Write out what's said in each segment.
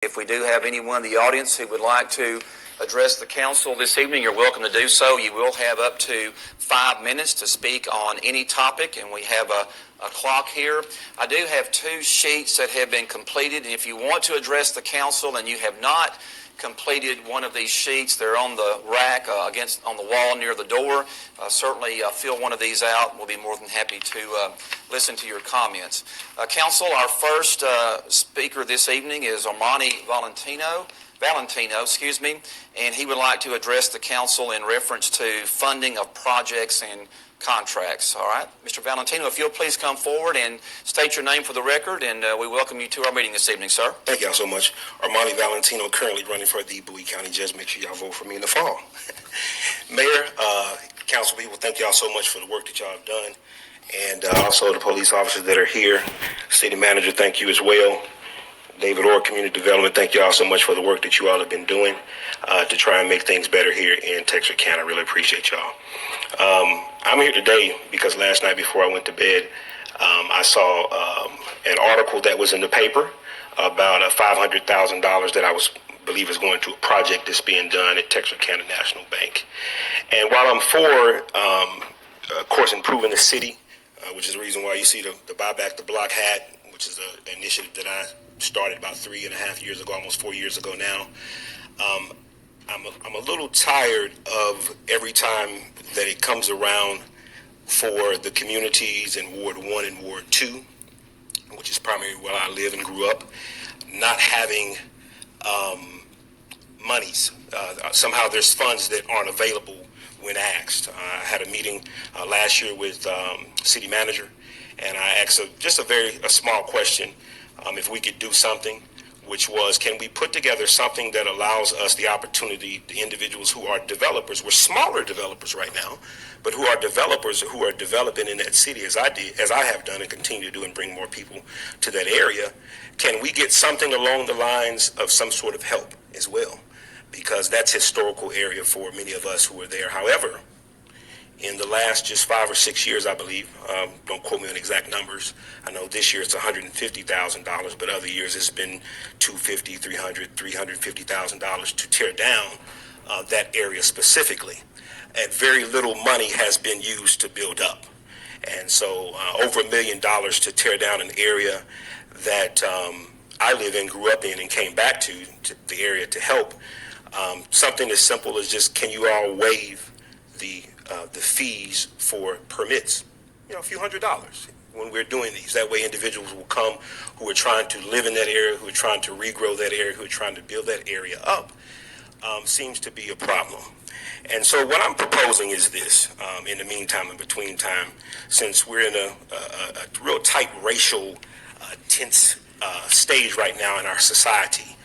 If we do have anyone in the audience who would like to address the council this evening, you're welcome to do so. You will have up to 5 minutes to speak on any topic, and we have a clock here. I do have 2 sheets that have been completed, and if you want to address the council and you have not completed one of these sheets, they're on the rack on the wall near the door. Certainly fill one of these out. We'll be more than happy to listen to your comments. Council, our first speaker this evening is Armani Valentino, and he would like to address the council in reference to funding of projects and contracts. All right, Mr. Valentino, if you'll please come forward and state your name for the record, and we welcome you to our meeting this evening, sir. Thank y'all so much. Armani Valentino, currently running for the Bowie County Judge. Make sure y'all vote for me in the fall. Mayor, council people, thank y'all so much for the work that y'all have done, and also the police officers that are here. City manager, thank you as well. David Orr, Community Development, thank you all so much for the work that you all have been doing to try and make things better here in Texarkana. I really appreciate y'all. I'm here today because last night before I went to bed, I saw an article that was in the paper about $500,000 that I believe is going to a project that's being done at Texarkana National Bank. And while I'm for, of course, improving the city, which is the reason why you see the Buy Back the Block hat, which is an initiative that I started about 3.5 years ago, almost 4 years ago now. I'm a little tired of every time that it comes around for the communities in Ward 1 and Ward 2, which is primarily where I live and grew up, not having monies. Somehow there's funds that aren't available when asked. I had a meeting last year with city manager, and I asked just a small question, if we could do something, which was, can we put together something that allows us the opportunity, the individuals who are developers, we're smaller developers right now, but who are developers who are developing in that city as I have done and continue to do and bring more people to that area, can we get something along the lines of some sort of help as well? Because that's historical area for many of us who are there. However, in the last just 5 or 6 years, I believe, don't quote me on exact numbers. I know this year it's $150,000, but other years it's been $250,000, $300,000, $350,000 to tear down that area specifically. And very little money has been used to build up. And so over $1 million to tear down an area that I live in, grew up in, and came back to the area to help. Something as simple as just, can you all waive the fees for permits, a few $100s when we're doing these. That way individuals will come who are trying to live in that area, who are trying to regrow that area, who are trying to build that area up, seems to be a problem. And so what I'm proposing is this, in the meantime, in between time, since we're in a real tight racial, tense stage right now in our society,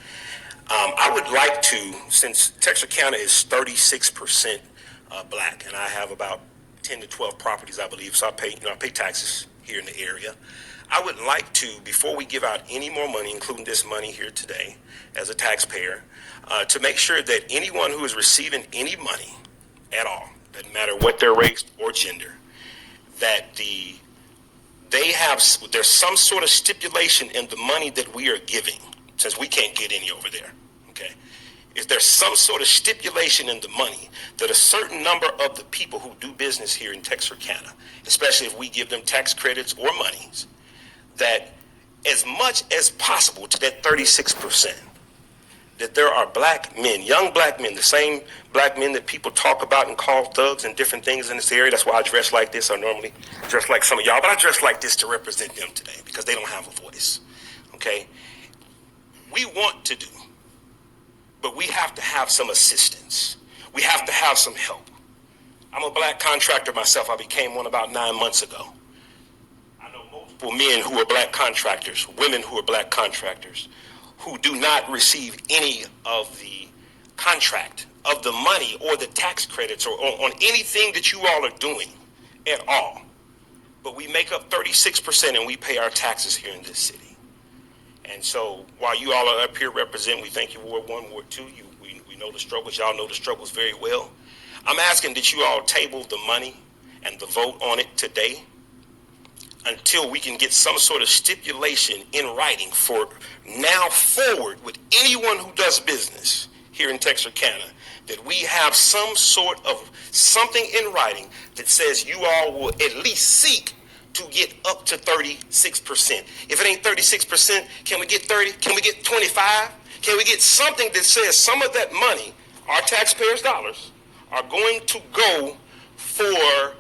I would like to, since Texarkana is 36% black, and I have about 10 to 12 properties, I believe, so I pay taxes here in the area. I would like to, before we give out any more money, including this money here today, as a taxpayer, to make sure that anyone who is receiving any money at all, doesn't matter what their race or gender, that there's some sort of stipulation in the money that we are giving, since we can't get any over there, okay? Is there some sort of stipulation in the money that a certain number of the people who do business here in Texarkana, especially if we give them tax credits or monies, that as much as possible to that 36%, that there are black men, young black men, the same black men that people talk about and call thugs and different things in this area. That's why I dress like this. I normally dress like some of y'all, but I dress like this to represent them today because they don't have a voice, okay? We want to do, but we have to have some assistance. We have to have some help. I'm a black contractor myself. I became one about 9 months ago. I know multiple men who are black contractors, women who are black contractors, who do not receive any of the contract, of the money or the tax credits or on anything that you all are doing at all. But we make up 36% and we pay our taxes here in this city. And so while you all are up here representing, we thank you, Ward 1, Ward 2. We know the struggles. Y'all know the struggles very well. I'm asking that you all table the money and the vote on it today until we can get some sort of stipulation in writing for now forward with anyone who does business here in Texarkana, that we have some sort of something in writing that says you all will at least seek to get up to 36%. If it ain't 36%, can we get 30? Can we get 25? Can we get something that says some of that money, our taxpayers' dollars, are going to go for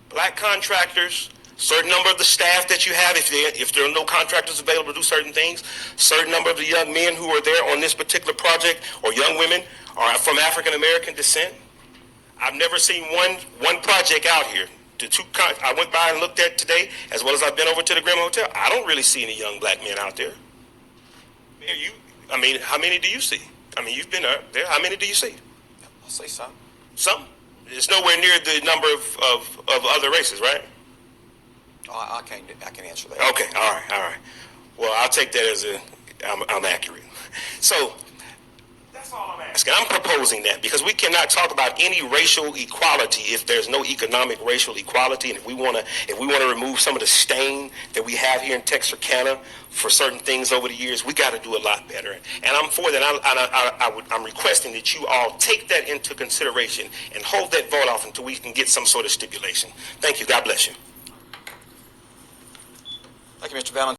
black contractors, certain number of the staff that you have, if there are no contractors available to do certain things, certain number of the young men who are there on this particular project, or young women, are from African American descent. I've never seen one project out here. I went by and looked at today, as well as I've been over to the Graham Hotel. I don't really see any young black men out there. Mayor, how many do you see? I mean, you've been there. How many do you see? I'll say some. Some? It's nowhere near the number of other races, right? Oh, I can answer that. Okay, all right. Well, I'll take that as I'm accurate. So that's all I'm asking. I'm proposing that because we cannot talk about any racial equality if there's no economic racial equality, and if we want to remove some of the stain that we have here in Texarkana for certain things over the years, we got to do a lot better. And I'm for that. I'm requesting that you all take that into consideration and hold that vote off until we can get some sort of stipulation. Thank you. God bless you. Thank you, Mr. Valentino.